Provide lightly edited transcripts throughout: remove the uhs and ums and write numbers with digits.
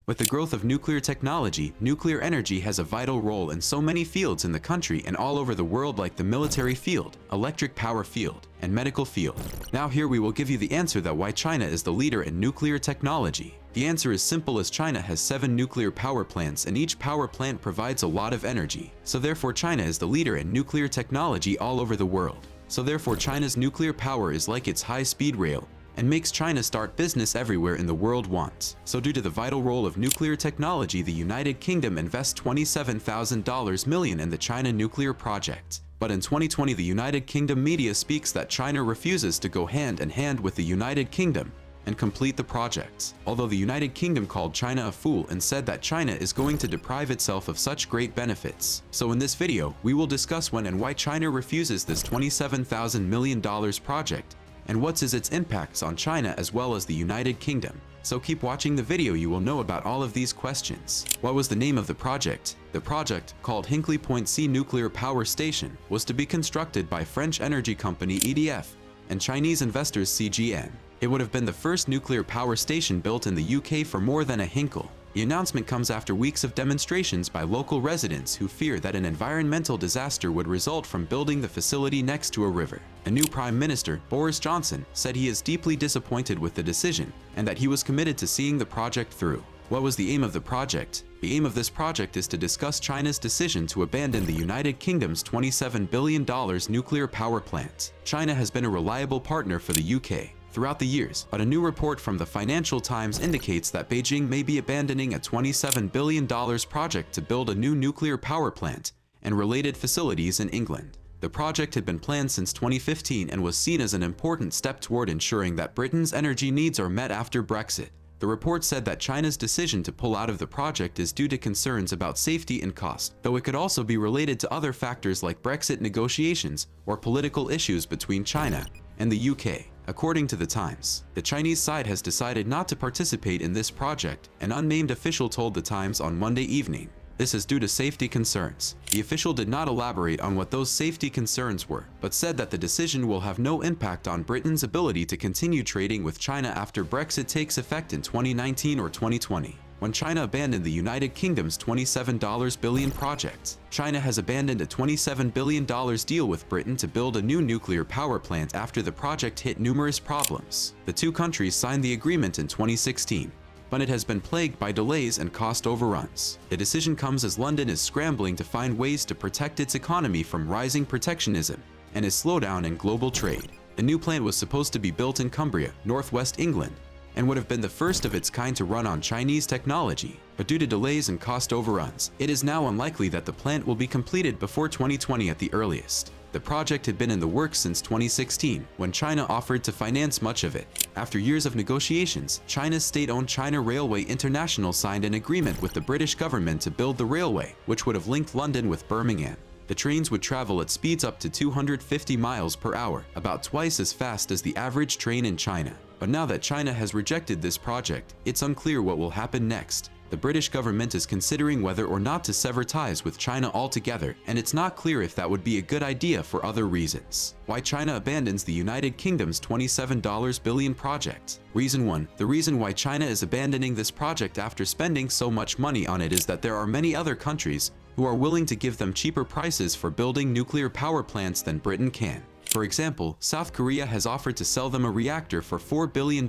With the growth of nuclear technology, nuclear energy has a vital role in so many fields in the country and all over the world, like the military field, electric power field, and medical field. Now here we will give you the answer that why China is the leader in nuclear technology. The answer is simple, as China has 7 nuclear power plants and each power plant provides a lot of energy. So therefore China is the leader in nuclear technology all over the world. So therefore China's nuclear power is like its high-speed rail and makes China start business everywhere in the world wants. So due to the vital role of nuclear technology, the United Kingdom invests $27,000 million in the China nuclear project. But in 2020, the United Kingdom media speaks that China refuses to go hand in hand with the United Kingdom and complete the projects. Although the United Kingdom called China a fool and said that China is going to deprive itself of such great benefits. So in this video, we will discuss when and why China refuses this $27,000 million project, and what is its impacts on China as well as the United Kingdom. So keep watching the video, you will know about all of these questions. What was the name of the project? The project, called Hinkley Point C Nuclear Power Station, was to be constructed by French energy company EDF and Chinese investors CGN. It would have been the first nuclear power station built in the UK for more than a Hinkle. The announcement comes after weeks of demonstrations by local residents who fear that an environmental disaster would result from building the facility next to a river. The new Prime Minister, Boris Johnson, said he is deeply disappointed with the decision and that he was committed to seeing the project through. What was the aim of the project? The aim of this project is to discuss China's decision to abandon the United Kingdom's $27 billion nuclear power plant. China has been a reliable partner for the UK throughout the years, but a new report from the Financial Times indicates that Beijing may be abandoning a $27 billion project to build a new nuclear power plant and related facilities in England. The project had been planned since 2015 and was seen as an important step toward ensuring that Britain's energy needs are met after Brexit. The report said that China's decision to pull out of the project is due to concerns about safety and cost, though it could also be related to other factors like Brexit negotiations or political issues between China and the UK. According to the Times, the Chinese side has decided not to participate in this project, an unnamed official told the Times on Monday evening. This is due to safety concerns. The official did not elaborate on what those safety concerns were, but said that the decision will have no impact on Britain's ability to continue trading with China after Brexit takes effect in 2019 or 2020. When China abandoned the United Kingdom's $27 billion project, China has abandoned a $27 billion deal with Britain to build a new nuclear power plant after the project hit numerous problems. The two countries signed the agreement in 2016, but it has been plagued by delays and cost overruns. The decision comes as London is scrambling to find ways to protect its economy from rising protectionism and a slowdown in global trade. The new plant was supposed to be built in Cumbria, northwest England, and would have been the first of its kind to run on Chinese technology, but due to delays and cost overruns, it is now unlikely that the plant will be completed before 2020 at the earliest. The project had been in the works since 2016, when China offered to finance much of it. After years of negotiations, China's state-owned China Railway International signed an agreement with the British government to build the railway, which would have linked London with Birmingham. The trains would travel at speeds up to 250 miles per hour, about twice as fast as the average train in China. But now that China has rejected this project, it's unclear what will happen next. The British government is considering whether or not to sever ties with China altogether, and it's not clear if that would be a good idea for other reasons. Why China abandons the United Kingdom's $27 billion project. Reason 1. The reason why China is abandoning this project after spending so much money on it is that there are many other countries who are willing to give them cheaper prices for building nuclear power plants than Britain can. For example, South Korea has offered to sell them a reactor for $4 billion,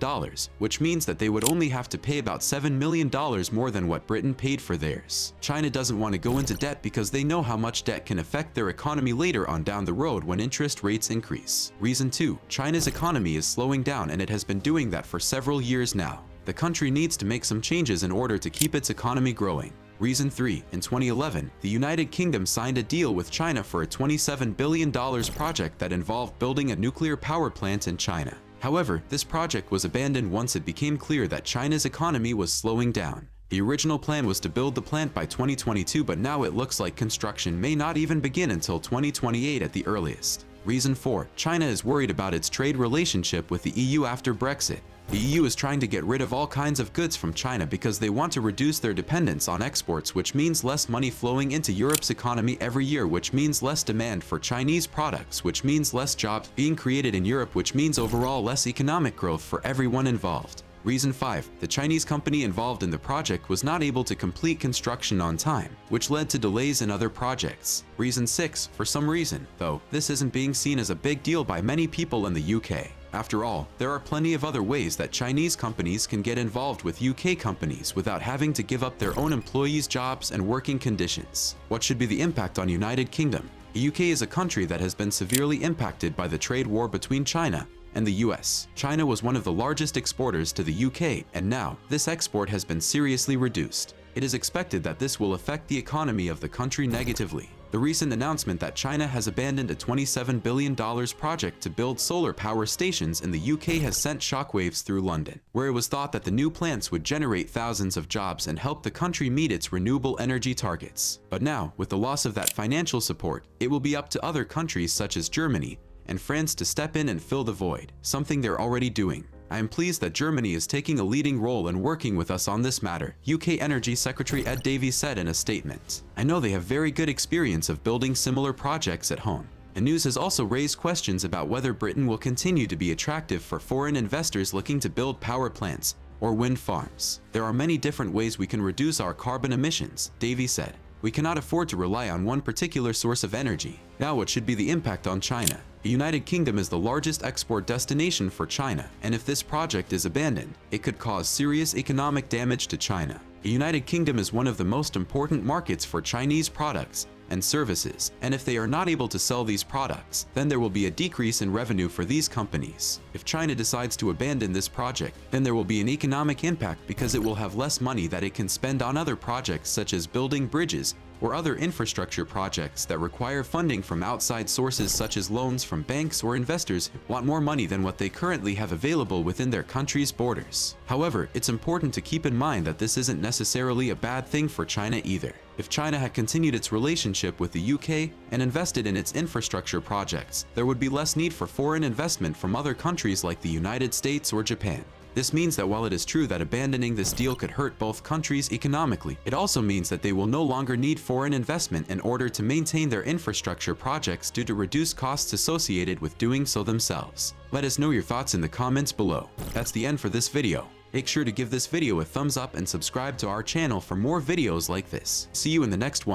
which means that they would only have to pay about $7 million more than what Britain paid for theirs. China doesn't want to go into debt because they know how much debt can affect their economy later on down the road when interest rates increase. Reason 2. China's economy is slowing down, and it has been doing that for several years now. The country needs to make some changes in order to keep its economy growing. Reason 3. In 2011, the United Kingdom signed a deal with China for a $27 billion project that involved building a nuclear power plant in China. However, this project was abandoned once it became clear that China's economy was slowing down. The original plan was to build the plant by 2022, but now it looks like construction may not even begin until 2028 at the earliest. Reason 4. China is worried about its trade relationship with the EU after Brexit. The EU is trying to get rid of all kinds of goods from China because they want to reduce their dependence on exports, which means less money flowing into Europe's economy every year, which means less demand for Chinese products, which means less jobs being created in Europe, which means overall less economic growth for everyone involved. Reason 5. The Chinese company involved in the project was not able to complete construction on time, which led to delays in other projects. Reason 6. For some reason, though, this isn't being seen as a big deal by many people in the UK. After all, there are plenty of other ways that Chinese companies can get involved with UK companies without having to give up their own employees' jobs and working conditions. What should be the impact on United Kingdom? The UK is a country that has been severely impacted by the trade war between China and the US. China was one of the largest exporters to the UK, and now this export has been seriously reduced. It is expected that this will affect the economy of the country negatively. The recent announcement that China has abandoned a $27 billion project to build solar power stations in the UK has sent shockwaves through London, where it was thought that the new plants would generate thousands of jobs and help the country meet its renewable energy targets. But now, with the loss of that financial support, it will be up to other countries such as Germany and France to step in and fill the void, something they're already doing. I am pleased that Germany is taking a leading role in working with us on this matter, UK Energy Secretary Ed Davey said in a statement. I know they have very good experience of building similar projects at home. The news has also raised questions about whether Britain will continue to be attractive for foreign investors looking to build power plants or wind farms. There are many different ways we can reduce our carbon emissions, Davey said. We cannot afford to rely on one particular source of energy. Now, what should be the impact on China? The United Kingdom is the largest export destination for China, and if this project is abandoned, it could cause serious economic damage to China. The United Kingdom is one of the most important markets for Chinese products and services, and if they are not able to sell these products, then there will be a decrease in revenue for these companies. If China decides to abandon this project, then there will be an economic impact because it will have less money that it can spend on other projects such as building bridges or other infrastructure projects that require funding from outside sources such as loans from banks or investors who want more money than what they currently have available within their country's borders. However, it's important to keep in mind that this isn't necessarily a bad thing for China either. If China had continued its relationship with the UK and invested in its infrastructure projects, there would be less need for foreign investment from other countries like the United States or Japan. This means that while it is true that abandoning this deal could hurt both countries economically, it also means that they will no longer need foreign investment in order to maintain their infrastructure projects due to reduced costs associated with doing so themselves. Let us know your thoughts in the comments below. That's the end for this video. Make sure to give this video a thumbs up and subscribe to our channel for more videos like this. See you in the next one.